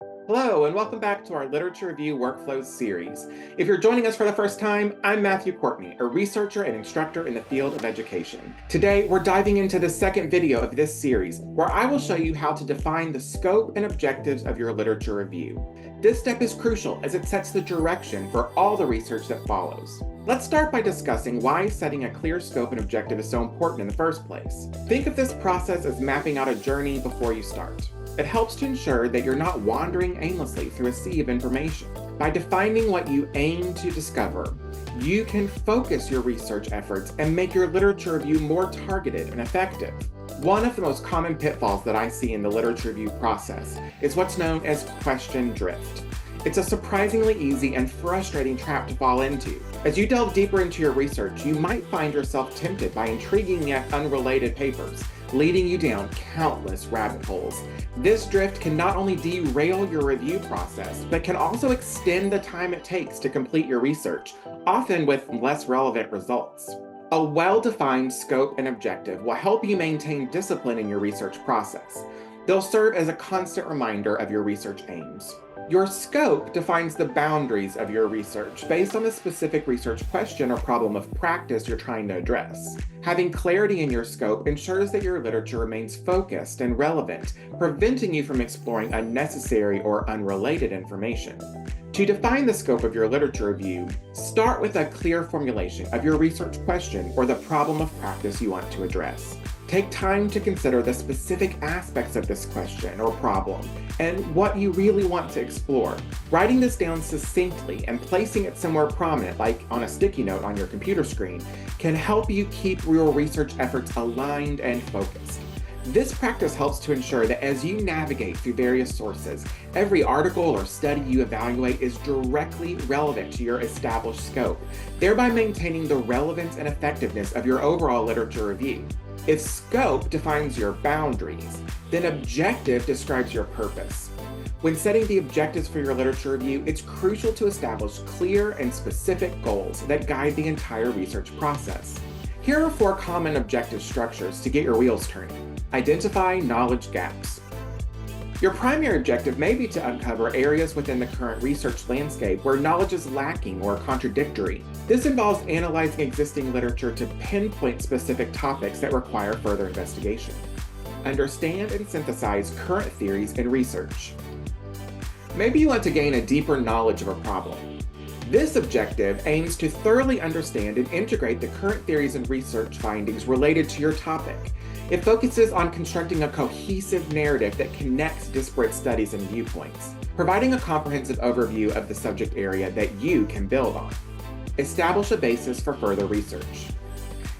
Hello, and welcome back to our Literature Review Workflows series. If you're joining us for the first time, I'm Courtney, a researcher and instructor in the field of education. Today, we're diving into the second video of this series, where I will show you how to define the scope and objectives of your literature review. This step is crucial as it sets the direction for all the research that follows. Let's start by discussing why setting a clear scope and objective is so important in the first place. Think of this process as mapping out a journey before you start. It helps to ensure that you're not wandering aimlessly through a sea of information. By defining what you aim to discover, you can focus your research efforts and make your literature review more targeted and effective. One of the most common pitfalls that I see in the literature review process is what's known as question drift. It's a surprisingly easy and frustrating trap to fall into. As you delve deeper into your research, you might find yourself tempted by intriguing yet unrelated papers, leading you down countless rabbit holes. This drift can not only derail your review process, but can also extend the time it takes to complete your research, often with less relevant results. A well-defined scope and objective will help you maintain discipline in your research process. They'll serve as a constant reminder of your research aims. Your scope defines the boundaries of your research based on the specific research question or problem of practice you're trying to address. Having clarity in your scope ensures that your literature remains focused and relevant, preventing you from exploring unnecessary or unrelated information. To define the scope of your literature review, start with a clear formulation of your research question or the problem of practice you want to address. Take time to consider the specific aspects of this question or problem and what you really want to explore. Writing this down succinctly and placing it somewhere prominent, like on a sticky note on your computer screen, can help you keep your research efforts aligned and focused. This practice helps to ensure that as you navigate through various sources, every article or study you evaluate is directly relevant to your established scope, thereby maintaining the relevance and effectiveness of your overall literature review. If scope defines your boundaries, then objective describes your purpose. When setting the objectives for your literature review, it's crucial to establish clear and specific goals that guide the entire research process. Here are 4 common objective structures to get your wheels turning. Identify knowledge gaps. Your primary objective may be to uncover areas within the current research landscape where knowledge is lacking or contradictory. This involves analyzing existing literature to pinpoint specific topics that require further investigation. Understand and synthesize current theories and research. Maybe you want to gain a deeper knowledge of a problem. This objective aims to thoroughly understand and integrate the current theories and research findings related to your topic. It focuses on constructing a cohesive narrative that connects disparate studies and viewpoints, providing a comprehensive overview of the subject area that you can build on. Establish a basis for further research.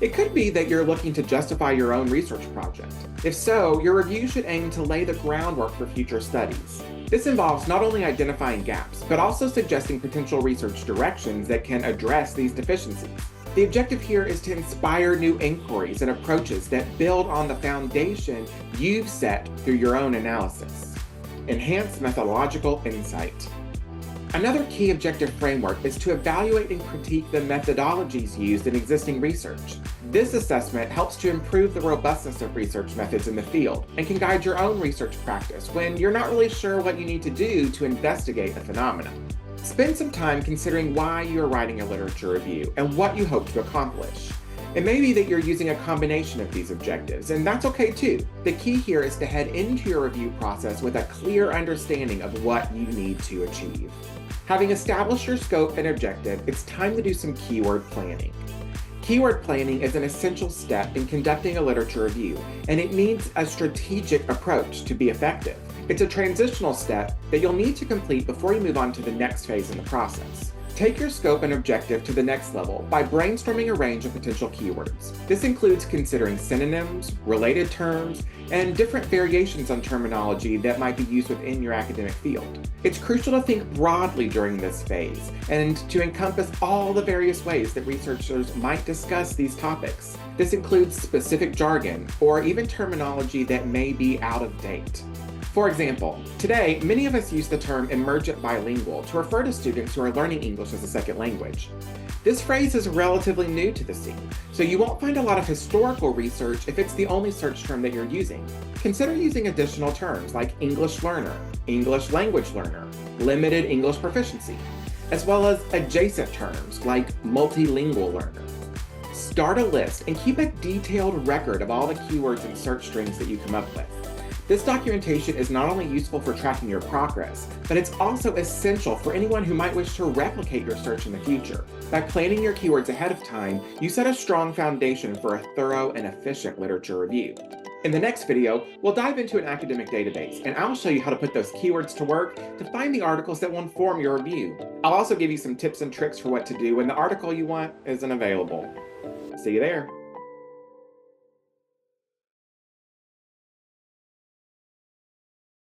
It could be that you're looking to justify your own research project. If so, your review should aim to lay the groundwork for future studies. This involves not only identifying gaps, but also suggesting potential research directions that can address these deficiencies. The objective here is to inspire new inquiries and approaches that build on the foundation you've set through your own analysis. Enhance methodological insight. Another key objective framework is to evaluate and critique the methodologies used in existing research. This assessment helps to improve the robustness of research methods in the field and can guide your own research practice when you're not really sure what you need to do to investigate a phenomenon. Spend some time considering why you are writing a literature review and what you hope to accomplish. It may be that you're using a combination of these objectives, and that's okay too. The key here is to head into your review process with a clear understanding of what you need to achieve. Having established your scope and objective, it's time to do some keyword planning. Keyword planning is an essential step in conducting a literature review, and it needs a strategic approach to be effective. It's a transitional step that you'll need to complete before you move on to the next phase in the process. Take your scope and objective to the next level by brainstorming a range of potential keywords. This includes considering synonyms, related terms, and different variations on terminology that might be used within your academic field. It's crucial to think broadly during this phase and to encompass all the various ways that researchers might discuss these topics. This includes specific jargon or even terminology that may be out of date. For example, today, many of us use the term emergent bilingual to refer to students who are learning English as a second language. This phrase is relatively new to the scene, so you won't find a lot of historical research if it's the only search term that you're using. Consider using additional terms like English learner, English language learner, limited English proficiency, as well as adjacent terms like multilingual learner. Start a list and keep a detailed record of all the keywords and search strings that you come up with. This documentation is not only useful for tracking your progress, but it's also essential for anyone who might wish to replicate your search in the future. By planning your keywords ahead of time, you set a strong foundation for a thorough and efficient literature review. In the next video, we'll dive into an academic database, and I'll show you how to put those keywords to work to find the articles that will inform your review. I'll also give you some tips and tricks for what to do when the article you want isn't available. See you there.